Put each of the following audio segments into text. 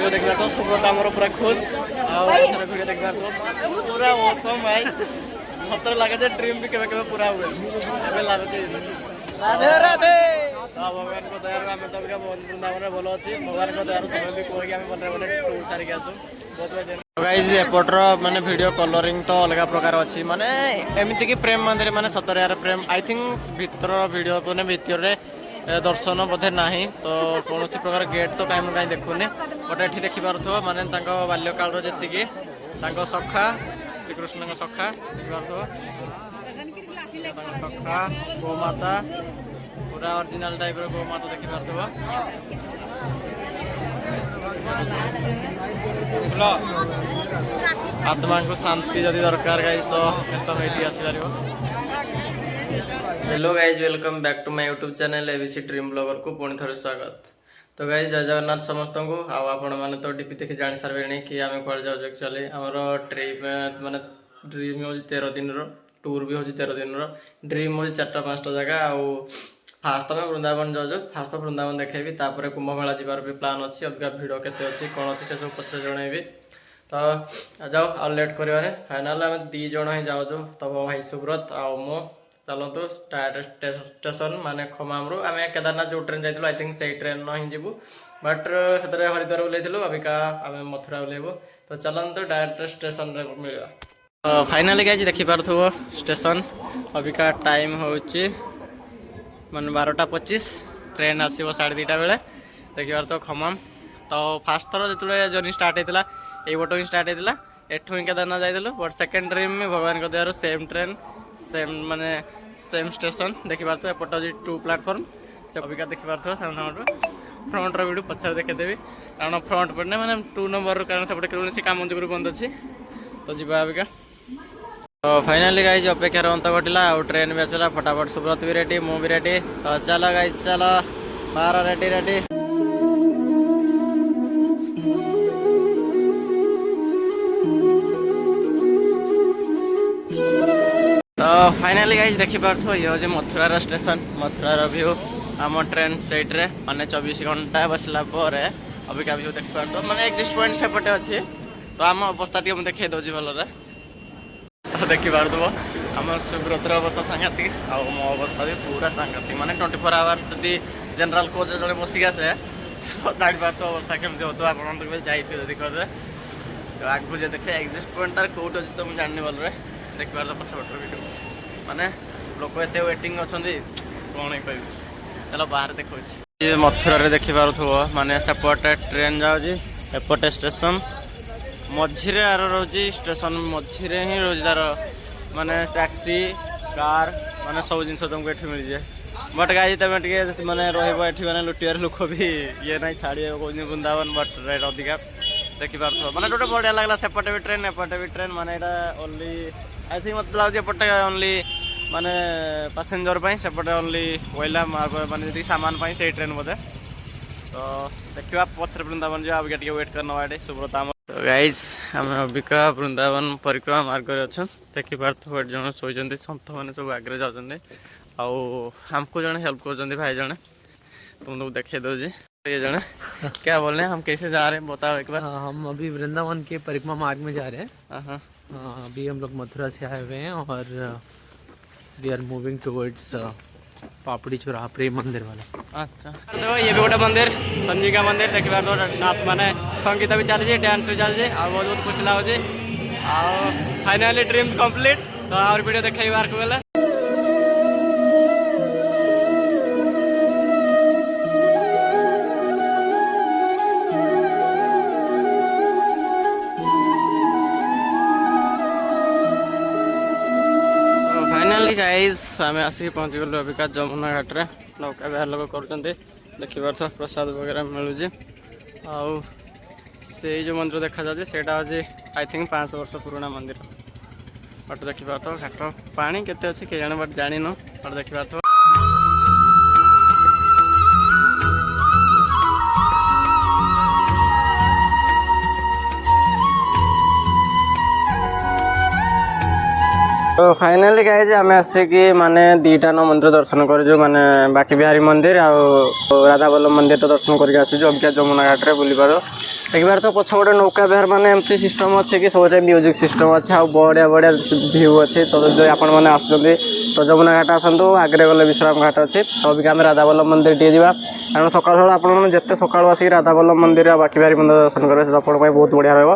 देखा तो सुब्रत आमर पूरा खुश वीडियो देखा पूरा ऑसम भाई सतर लगे ड्रीम भी केवे पूरा हुए लगे राधे राधे भगवान को दयार आम तो वृंदावन भल अच्छी भगवान को दयार समय भी कहीकि आम बने बने टूर सारिक आसू बहुत गाइज एपटर माने वीडियो कलरिंग तो अलग प्रकार अच्छी माने एमती कि प्रेम मंदिर माने सतरे यार प्रेम आई थिंक भितर वीडियो मैंने भितर दर्शन बोधे ना तो कौन प्रकार गेट तो कहीं कहीं देखुनि बट ये देखिपे माने बाल्यकाल जी सखा श्रीकृष्ण सखा देखिपे सखा गोमाता पूरा ओरिजिनल टाइप गोमाता देखिपे आत्मा को शांति जदि दरकार गाइज तो ये आसपार। Hello guys welcome back to my YouTube channel ABC dream blogger को पुणी थे स्वागत। तो गाइज जय जगन्नाथ समस्त को आपण मैंने तो डीपी देखी जानी सारे कि आम कड़े जाऊँ एक्चुअली आमर ट्रिप माने ड्रीम हो 13 दिन टूर भी हो 13 दिन ड्रीम हो 4-5टा जगह आउ फास्ट तो वृंदावन जाऊँ फास्ट तो वृंदावन देखेबी तापर कुंभमेला जीवार भी प्लान अच्छी अधिका भिड़ केते अच्छी कौन अच्छी से सब पछरे जनइबी। तो जाओ आ लेट कर फाइनाल आम 2 जन ही जाऊँ तब भाई सुब्रत आउ मो चलतु स्टेशन माने खमामरू आम केदारनाथ जो ट्रेन जाइए आई थिंक से ट्रेन ही जीवु बट से हरिद्वार ओल्लू अबिका आम मथुरा ओल्लू तो चलतु डायरेक्ट स्टेशन मिलवा। फाइनाली गाइज देखिपु स्टेशन अबिका टाइम हूँ माने 12:25 ट्रेन आसो 2:30 बेले देखिबार तो खमाम। तो फास्ट थर जो जर्नी स्टार्ट होता है बट ही स्टार्ट होता एठू ही केदारनाथ जाइलु बट सेकेंड ड्रीम में भगवान को दयार सेम ट्रेन सेम माने सेम स्टेशन देखिपार तो एपट अच्छी 2 प्लाटफर्म से अबिका देखिपार फ्रंट वीडियो पचार देखेदेवी कारण फ्रंट पड़ने मैंने 2 नंबर कारण सेपटे कौन काम जो बंद अच्छी तो जी अबिका। तो फाइनाली गाइज अपेक्षार अंत घटला आउ ट्रेन भी आसला फटाफट सुब्रत भी रेडी मु भी रेडी तो चलो गाइज चलो बाहर रेडी रेडी। तो फाइनाली गाइज देखिपु ये हूँ मथुरार स्टेशन मथुरार व्यू आम ट्रेन सैट्रे माने 24 घंटा बसला अबिका व्यू देखिपु माने एग्जिट पॉइंट सेपटे अच्छी तो आम अवस्था टी देखी दूसरी भलरे देखिपार आम सुब्रतर अवस्था सांघातिक आउ मो अवस्था भी पूरा सांघातिक माने 24 आवर्स जदि जनरल कोच जो बसिक आसे जापार तो अवस्था केमती हो आप जाइए कर तो आगू जो देखे एक्जिट पॉइंट तार कौट अच्छी तो मुझे जाननी भलरे देखिपार तो पछपट वीडियो माने लोक एत वेटिंग अच्छा कौन कह चलो बाहर देखा मथुरा देखिपार माने सेपटे ट्रेन जाऊँगी एपटे स्टेशन मझीरे आर रोजी स्टेशन मझीरे ही रोज तार माने टैक्सी कार माने सब जिन तुमको ये मिल जाए बट गाई तुम टे मैंने रही मैंने लुटियार लोक भी ये ना छाड़े वृंदावन बट रेट अधिका देखिपार माने गोटे बढ़िया लगला सेपटे भी ट्रेन एपटे भी ट्रेन माने ओनली आई थिंक मत लगे एपटे ओनली माने पैसेंजर सेपटे ओनली कोईला माने जी सामान से ट्रेन बोधे तो देखा पचर वृंदावन जो अबिका टे वेट करना वाटे सुब्रत आम। तो गाइज आम अबिका वृंदावन परिक्रमा मार्ग अच्छे देखिपार तो जन शोचते सन्थ मैंने सब आगे जाऊँच आमको जन हेल्प कर भाई जन तुमको देखे दो ये जन क्या बोल रहे हैं हम कैसे जा रहे हैं बताओ एक बार। हम अभी वृंदावन के परिक्रमा मार्ग में जा रहे हैं। हाँ अभी हम लोग मथुरा से आए हुए हैं और वी आर मूविंग टुवर्ड्स पापड़ी चौराहा प्रेम मंदिर वाला। अच्छा तो ये भी गोटे मंदिर संजीका मंदिर देखिए तो नाच माने संगीत भी चलती डांस भी चलती बहुत बहुत खुश लगे फाइनाली ड्रीम कंप्लीट तो और वीडियो देखा बाहर को गले। गाइज आम आसिक पहुँची गलु अबिका जमुना घाट रे नौका विहार लोग कर देखिबार तो प्रसाद वगैरह मिलूँ आउ से जो मंदिर देखा जाए सेटा हूँ आई थिंक 500 वर्ष पुराना मंदिर बट देखिबार तो घाट पानी केते अच्छी के जाने बट जान बट देखिबार तो तो फाइनाली गाइज आम आसिक माने 2टा मंदिर दर्शन कर माने बाकी बिहारी मंदिर आ राधा वल्लभ मंदिर तो दर्शन करके आसुँ अबिका जमुना घाट रे बुली पार देखिबार तो पछ गोटे नौका विहार माने एमती सिस्टम अच्छे कि सब म्यूजिक सिस्टम अच्छे आ बढ़िया बढ़िया व्यू अच्छे तो जो आपण मैंने आसुँच तो जमुना घाट आसतु आगे गले विश्राम घाट अच्छे तो अभी आम राधावल्लभ मंदिर टे जावा कारण सकाल सकाल आपने जिते सकाल आसिक राधावल्लभ मंदिर बाकी बारी मंदिर दर्शन करेंगे से आप बहुत बढ़िया रहा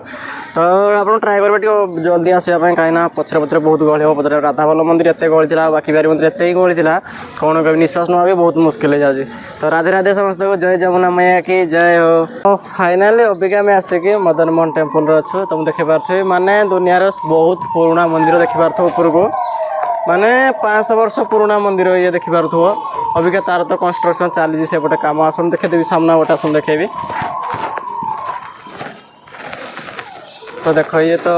तो आप ट्राए करेंगे जल्दी आसवाई कहीं पचर पचर बहुत गहली हम पचर राधावल्लभ मंदिर एत गहली था बाकी बारी मंदिर एत ही गहली था कौन कभी निश्वास नवा भी बहुत मुश्किल हो जाए तो राधे राधे समस्त को जय जमुना मैया की जय हो फाइनाली अबिका आम आसिक मदन मोहन टेम्पल अच्छु तुम देखिपे माने दुनियार बहुत पुराना मंदिर देखिपार ऊपर को माने 500 वर्ष पुराना मंदिर ये देखिपार अबिका तार तो कंस्ट्रक्शन चली से पटे काम आसन देखेदेवी सामना गोटे आसन देखेबी तो देखो ये तो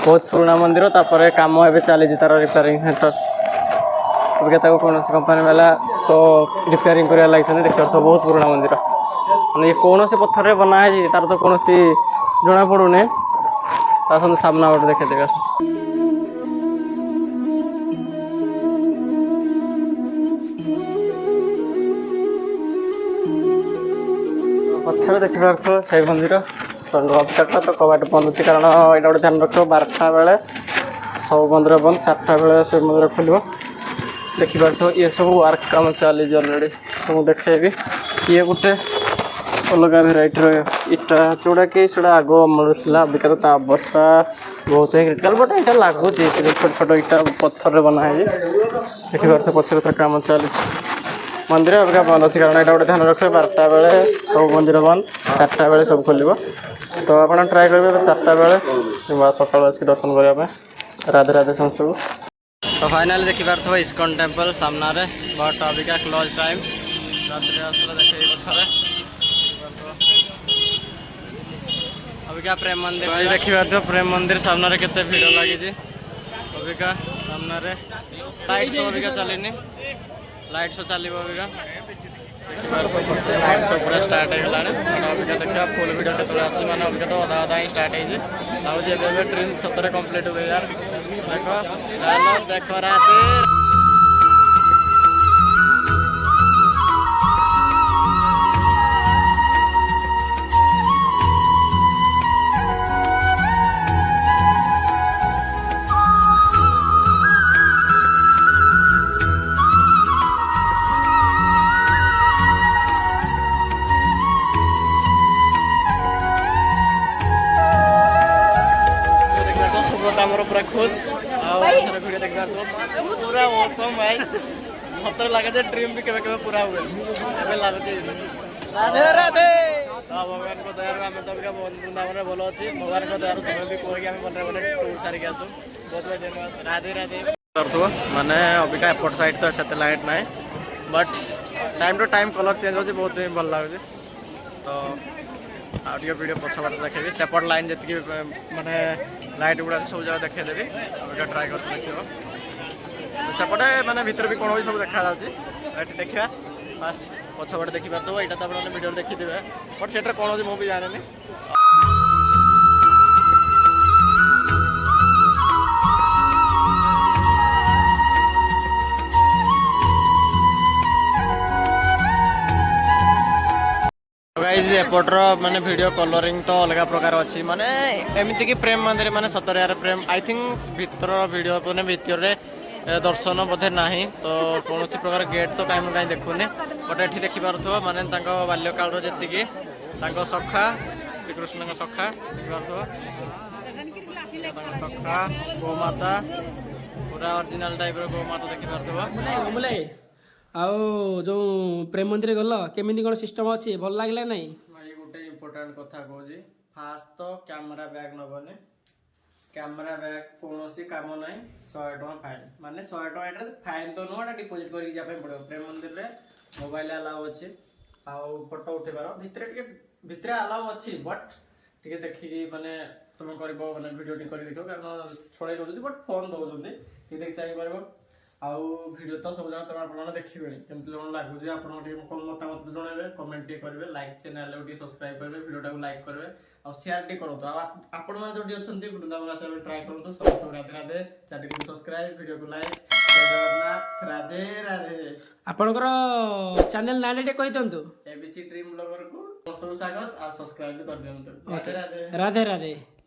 बहुत पुराना मंदिर तापर काम एवं चली तार रिपेयरिंग सेंटर अबिका कौन कंपानी वाला तो रिपेयरिंग कर लगे देखिए तो बहुत पुराना मंदिर ये कौन से पत्थर बना है तार तो कौन जना पड़ूनी सामना गोटे देखेदेवे पक्षर देखिपे से मंदिर तो अभिषेकटा तो कबाट बंद अच्छे कारण यहाँ गोटे ध्यान रख 12टा बेले सब मंदिर बंद 4टा बेले से मंदिर खोल देखिपे ये सब वर्क काम चली अलरेडी तो मुझे देखेबी ये गोटे अलग भेराइटर इटा जोड़ा कि आग अमल था अबिका तो अवस्था बहुत ही क्रिटिकल बट यहाँ लगुच छोट छोट इटा पत्थर बना है देखिए पचर काम चली मंदिर अबिका बंद अच्छे कारण यहाँ गोटे ध्यान रखिए 12टा बेले सब मंदिर बंद 4टा बेले सब खोल तो आप ट्राए करेंगे 4टा बेले कि सकाल आसिक दर्शन करने राधे राधे समस्त को तो फाइनाली देखिपार इस्कन टेम्पल सामना बट अबिका क्लोज टाइम रात्रि आसला देखे पछरे अबिका प्रेम मंदिर देखिए प्रेम मंदिर सामने केते भीड़ लगी अबिका सामने लाइट शो अबिका चलनी लाइट शो चलो अबिका लाइट शो पूरा स्टार्ट होगा अबिका देखा फुल वीडियो केतरे आस मैंने अबिका तो अधा अधा ही स्टार्ट हो ड्रीम सतरे कंप्लीट हुए यार देख चलो देख रात आमर पूरा खुश वीडियो देखा पूरा मौसम भाई सतर लगे ड्रीम भी केवे पूरा हुए लगे राधे राधे भगवान को दयार आम तो वृंदावन भल अच्छी भगवान को दयार समय भी कहीं आम बने बने टूर सारिक आसू बहुत बहुत धन्यवाद राधे राधे माने अबिका एपट साइड तो से लाइट ना but time to time colour change हो बहुत ही भल लगे तो आगे वीडियो पछपट देखेबी सेपट लाइन जी माने लाइट गुड़ा सब जगह देखेदेवी वीडियो ट्राए कर देखिए सेपटे माने भीतर भी कौन सब देखा देखा फास्ट पछपट देखिपार तो यहाँ तो आप वीडियो देखिथे बट से कौन मुझे जाने एपटर माने वीडियो कलरिंग तो अलग प्रकार अच्छी माने एमती कि प्रेम मंदिर माने सतरे यार प्रेम आई थिंक भीतर वीडियो मैंने भितर दर्शन बोधे ना तो कौन प्रकार गेट तो कहीं कहीं देखुनि बट ये देखिपार माने बाल्यकाल जी सखा श्रीकृष्ण सखा देखिपार सखा गोमाता पूरा ओरिजिनल टाइप गोमाता देखिपार आओ जो प्रेम मंदिर गल केमिति कोन सिस्टम अछि भल लागला नै भाई गोटे इंपोर्टेंट कथा कहूँ फास्ट तो कैमरा बैग नबने कैमरा बैग कौन काम ना 100 टका फाइन माने 100 टका फाइन तो नुह डिपोजिट करके पड़ो प्रेम मंदिर में मोबाइल अलाउ अच्छे आउ फोटो उठेबार भितर अलाउ अच्छी बट टे देखिकी माने तुम कर वीडियो कर देख कारण छड़े नौ बट फोन दौरान देखिए चाहिए आउ वीडियो तो सब जगह तुम आप देखिए केमती लगुच आप मतामत जनइबे कमेंट करेंगे लाइक चैनल को सब्सक्राइब करेंगे वीडियो को लाइक करेंगे और शेयर करूँ आपण मैंने जो अच्छा वृंदावन आस ट्राए करूँ समस्त राधे राधे चैनल को सब्सक्राइब वीडियो को लाइक जगन्नाथ राधे राधे आपनकर चैनल नाम टे कहि दंतु एबीसी ड्रीम ब्लॉगर को ସମସ୍ତଙ୍କୁ ସ୍ୱାଗତ ଆଉ ସବସ୍କ୍ରାଇବ ବି କରିଦିଅନ୍ତୁ। ରାଧେ ରାଧେ। ରାଧେ ରାଧେ।